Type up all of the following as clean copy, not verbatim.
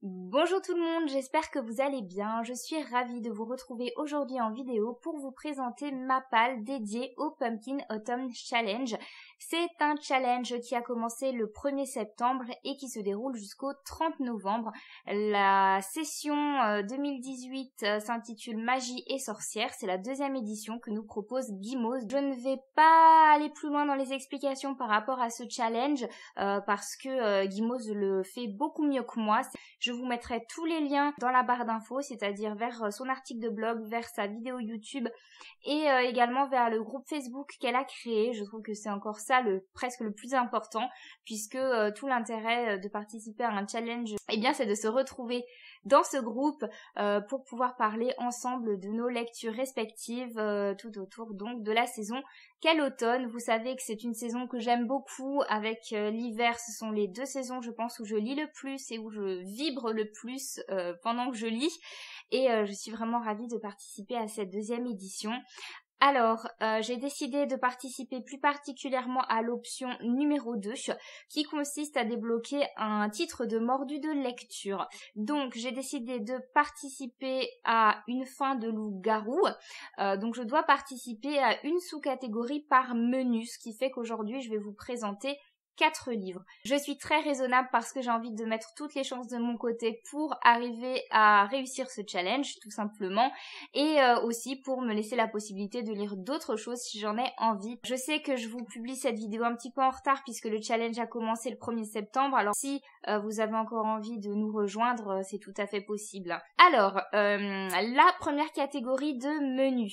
Bonjour tout le monde, j'espère que vous allez bien. Je suis ravie de vous retrouver aujourd'hui en vidéo pour vous présenter ma palle dédiée au Pumpkin Autumn Challenge. C'est un challenge qui a commencé le 1er septembre et qui se déroule jusqu'au 30 novembre. La session 2018 s'intitule Magie et sorcière. C'est la deuxième édition que nous propose Gimos. Je ne vais pas aller plus loin dans les explications par rapport à ce challenge parce que Gimos le fait beaucoup mieux que moi. Je vous mettrai tous les liens dans la barre d'infos, c'est-à-dire vers son article de blog, vers sa vidéo YouTube et également vers le groupe Facebook qu'elle a créé. Je trouve que c'est encore ça presque le plus important, puisque tout l'intérêt de participer à un challenge, c'est de se retrouver dans ce groupe pour pouvoir parler ensemble de nos lectures respectives tout autour donc de la saison qu'est l'automne. Vous savez que c'est une saison que j'aime beaucoup. Avec l'hiver, ce sont les deux saisons je pense où je lis le plus et où je vibre le plus pendant que je lis, et je suis vraiment ravie de participer à cette deuxième édition. Alors, j'ai décidé de participer plus particulièrement à l'option numéro 2 qui consiste à débloquer un titre de mordu de lecture. Donc, j'ai décidé de participer à une fin de loup-garou. Donc, je dois participer à une sous-catégorie par menu, ce qui fait qu'aujourd'hui, je vais vous présenter 4 livres. Je suis très raisonnable parce que j'ai envie de mettre toutes les chances de mon côté pour arriver à réussir ce challenge, tout simplement, et aussi pour me laisser la possibilité de lire d'autres choses si j'en ai envie. Je sais que je vous publie cette vidéo un petit peu en retard puisque le challenge a commencé le 1er septembre, alors si vous avez encore envie de nous rejoindre, c'est tout à fait possible. Alors, la première catégorie de menu,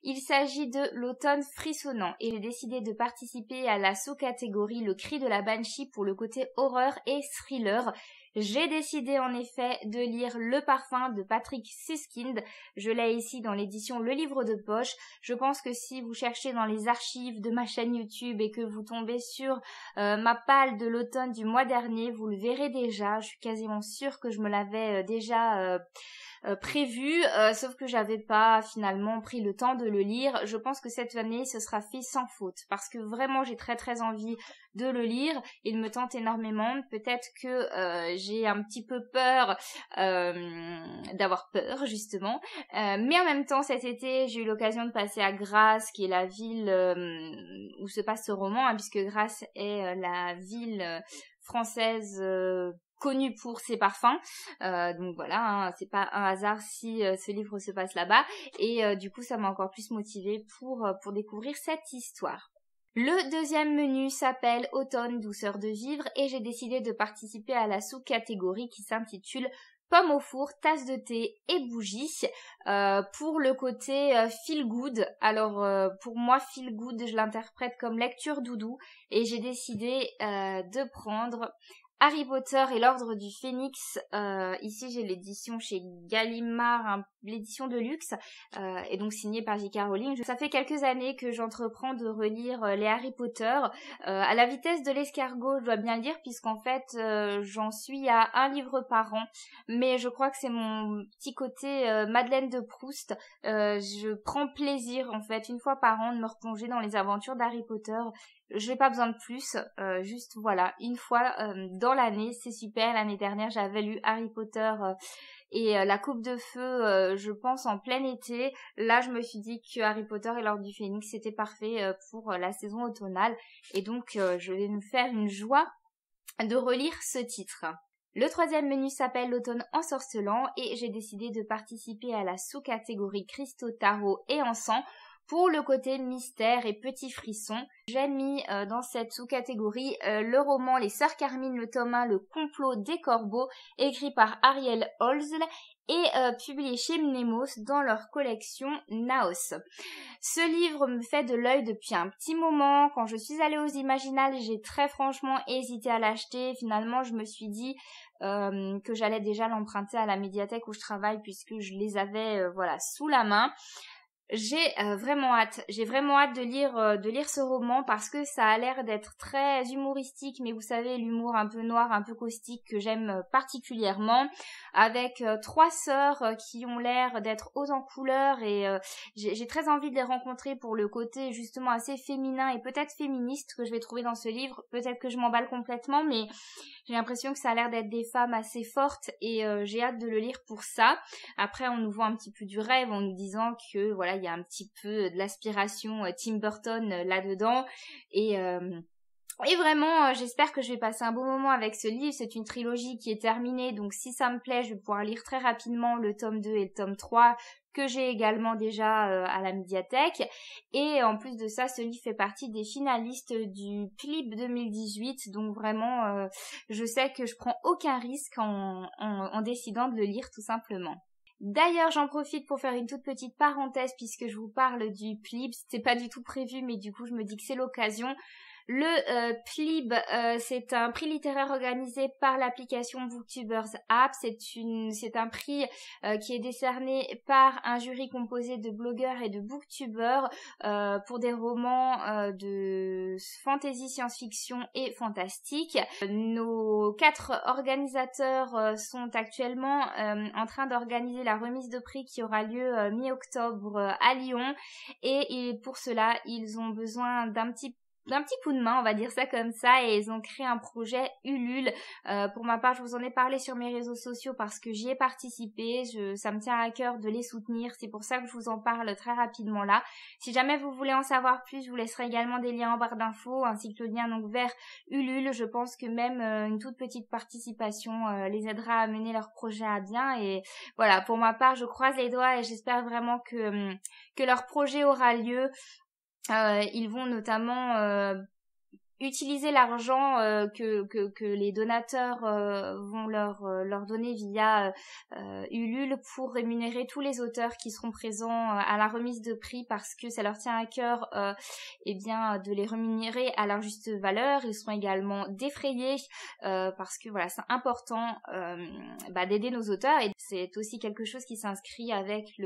il s'agit de l'automne frissonnant et j'ai décidé de participer à la sous-catégorie Le Cri de la Banshee pour le côté horreur et thriller. J'ai décidé en effet de lire Le Parfum de Patrick Süskind. Je l'ai ici dans l'édition Le Livre de Poche. Je pense que si vous cherchez dans les archives de ma chaîne YouTube et que vous tombez sur ma palle de l'automne du mois dernier, vous le verrez déjà. Je suis quasiment sûre que je me l'avais déjà prévu, sauf que j'avais pas finalement pris le temps de le lire. Je pense que cette année ce sera fait sans faute parce que vraiment j'ai très envie de le lire. Il me tente énormément. Peut-être que j'ai un petit peu peur d'avoir peur justement, mais en même temps cet été j'ai eu l'occasion de passer à Grasse, qui est la ville où se passe ce roman, puisque Grasse est la ville française connue pour ses parfums, donc voilà, c'est pas un hasard si ce livre se passe là-bas, et du coup ça m'a encore plus motivée pour découvrir cette histoire. Le deuxième menu s'appelle Automne, douceur de vivre, et j'ai décidé de participer à la sous-catégorie qui s'intitule Pomme au four, tasse de thé et bougies, pour le côté feel good. Alors pour moi feel good, je l'interprète comme lecture doudou, et j'ai décidé de prendre Harry Potter et l'Ordre du Phénix. Ici j'ai l'édition chez Gallimard, l'édition de luxe, et donc signée par J.K. Rowling. Ça fait quelques années que j'entreprends de relire les Harry Potter, à la vitesse de l'escargot, je dois bien le dire, puisqu'en fait j'en suis à un livre par an, mais je crois que c'est mon petit côté Madeleine de Proust. Je prends plaisir en fait une fois par an de me replonger dans les aventures d'Harry Potter. Je n'ai pas besoin de plus, juste voilà, une fois dans l'année, c'est super. L'année dernière, j'avais lu Harry Potter et la Coupe de Feu, je pense en plein été. Là, je me suis dit que Harry Potter et l'Ordre du Phénix, c'était parfait pour la saison automnale. Et donc, je vais me faire une joie de relire ce titre. Le troisième menu s'appelle L'automne ensorcelant et j'ai décidé de participer à la sous-catégorie Cristaux, Tarot et Encens pour le côté mystère et petits frissons. J'ai mis dans cette sous-catégorie le roman Les Sœurs Carmine, le tome 1, Le complot des corbeaux, écrit par Ariel Holz et publié chez Mnemos dans leur collection Naos. Ce livre me fait de l'œil depuis un petit moment. Quand je suis allée aux Imaginales, j'ai très franchement hésité à l'acheter. Finalement, je me suis dit que j'allais déjà l'emprunter à la médiathèque où je travaille puisque je les avais sous la main. J'ai vraiment hâte. J'ai vraiment hâte de lire ce roman parce que ça a l'air d'être très humoristique, mais vous savez, l'humour un peu noir, un peu caustique que j'aime particulièrement, avec trois sœurs qui ont l'air d'être hautes en couleur et j'ai très envie de les rencontrer pour le côté justement assez féminin et peut-être féministe que je vais trouver dans ce livre. Peut-être que je m'emballe complètement, mais j'ai l'impression que ça a l'air d'être des femmes assez fortes et j'ai hâte de le lire pour ça. Après, on nous voit un petit peu du rêve en nous disant que voilà, il y a un petit peu de l'aspiration Tim Burton là-dedans et vraiment, j'espère que je vais passer un bon moment avec ce livre. C'est une trilogie qui est terminée, donc si ça me plaît, je vais pouvoir lire très rapidement le tome 2 et le tome 3 que j'ai également déjà à la médiathèque. Et en plus de ça, ce livre fait partie des finalistes du PLIB 2018, donc vraiment, je sais que je prends aucun risque en décidant de le lire tout simplement. D'ailleurs, j'en profite pour faire une toute petite parenthèse puisque je vous parle du PLIB. C'était pas du tout prévu, mais du coup, je me dis que c'est l'occasion. Le PLIB, c'est un prix littéraire organisé par l'application Booktubers App. C'est un prix qui est décerné par un jury composé de blogueurs et de booktubers pour des romans de fantasy, science-fiction et fantastique. Nos 4 organisateurs sont actuellement en train d'organiser la remise de prix qui aura lieu mi-octobre à Lyon et pour cela, ils ont besoin d'un petit coup de main, on va dire ça comme ça, et ils ont créé un projet Ulule. Pour ma part, je vous en ai parlé sur mes réseaux sociaux parce que j'y ai participé. Ça me tient à cœur de les soutenir. C'est pour ça que je vous en parle très rapidement là. Si jamais vous voulez en savoir plus, je vous laisserai également des liens en barre d'infos ainsi que le lien donc vers Ulule. Je pense que même une toute petite participation les aidera à mener leur projet à bien. Et voilà, pour ma part, je croise les doigts et j'espère vraiment que leur projet aura lieu. Ils vont notamment utiliser l'argent que les donateurs vont leur donner via Ulule pour rémunérer tous les auteurs qui seront présents à la remise de prix parce que ça leur tient à cœur eh bien de les rémunérer à leur juste valeur. Ils seront également défrayés parce que voilà, c'est important d'aider nos auteurs et c'est aussi quelque chose qui s'inscrit avec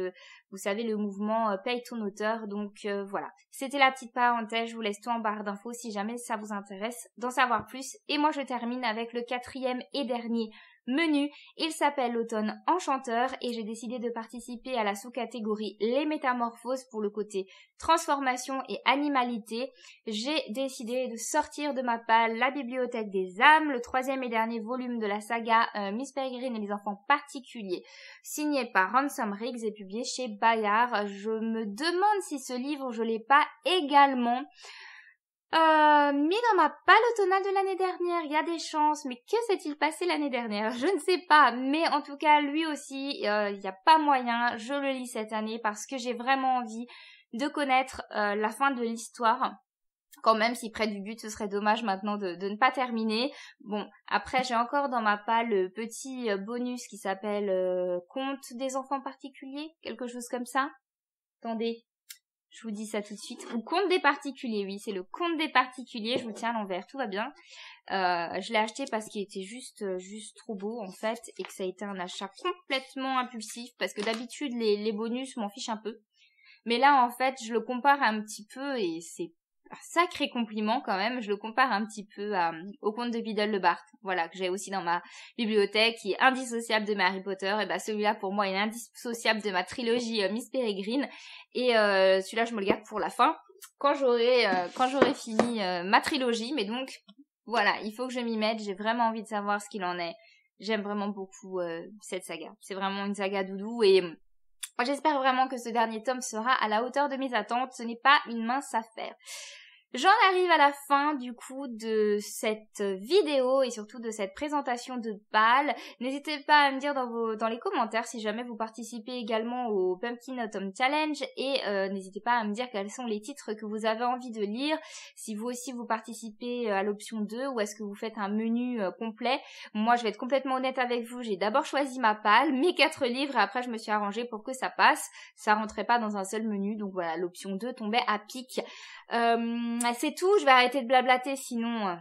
vous savez, le mouvement Paye ton auteur. Donc voilà, c'était la petite parenthèse, je vous laisse tout en barre d'infos si jamais ça vous intéresse d'en savoir plus. Et moi je termine avec le 4e et dernier menu. Il s'appelle l'automne enchanteur et j'ai décidé de participer à la sous-catégorie les métamorphoses pour le côté transformation et animalité. J'ai décidé de sortir de ma palle la bibliothèque des âmes, le 3e et dernier volume de la saga Miss Peregrine et les enfants particuliers, signé par Ransom Riggs et publié chez Bayard. Je me demande si ce livre je l'ai pas également mis dans ma palle automnale de l'année dernière. Il y a des chances, mais que s'est-il passé l'année dernière? Je ne sais pas, mais en tout cas, lui aussi, il n'y a pas moyen, je le lis cette année parce que j'ai vraiment envie de connaître la fin de l'histoire. Quand même, si près du but, ce serait dommage maintenant de ne pas terminer. Bon, après, j'ai encore dans ma palle le petit bonus qui s'appelle Conte des enfants particuliers, quelque chose comme ça. Attendez. Je vous dis ça tout de suite. Ou Conte des particuliers, oui, c'est le Conte des particuliers. Je vous tiens à l'envers, tout va bien. Je l'ai acheté parce qu'il était juste trop beau en fait et que ça a été un achat complètement impulsif parce que d'habitude les bonus m'en fichent un peu. Mais là en fait je le compare un petit peu et c'est un sacré compliment quand même. Je le compare un petit peu au conte de Biddle le Bart, voilà, que j'ai aussi dans ma bibliothèque, qui est indissociable de mes Harry Potter. Et celui-là pour moi est indissociable de ma trilogie Miss Peregrine. Et celui-là je me le garde pour la fin, quand j'aurai fini ma trilogie. Mais donc voilà, il faut que je m'y mette. J'ai vraiment envie de savoir ce qu'il en est. J'aime vraiment beaucoup cette saga. C'est vraiment une saga doudou et j'espère vraiment que ce dernier tome sera à la hauteur de mes attentes. Ce n'est pas une mince affaire. J'en arrive à la fin du coup de cette vidéo et surtout de cette présentation de BAL. N'hésitez pas à me dire dans les commentaires si jamais vous participez également au Pumpkin Autumn Challenge et n'hésitez pas à me dire quels sont les titres que vous avez envie de lire. Si vous aussi vous participez à l'option 2 ou est-ce que vous faites un menu complet. Moi je vais être complètement honnête avec vous, j'ai d'abord choisi ma palle, mes 4 livres et après je me suis arrangée pour que ça passe. Ça rentrait pas dans un seul menu donc voilà, l'option 2 tombait à pic. C'est tout, je vais arrêter de blablater sinon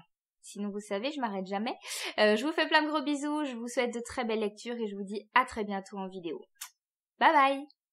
vous savez, je m'arrête jamais. Je vous fais plein de gros bisous, je vous souhaite de très belles lectures et je vous dis à très bientôt en vidéo. Bye bye!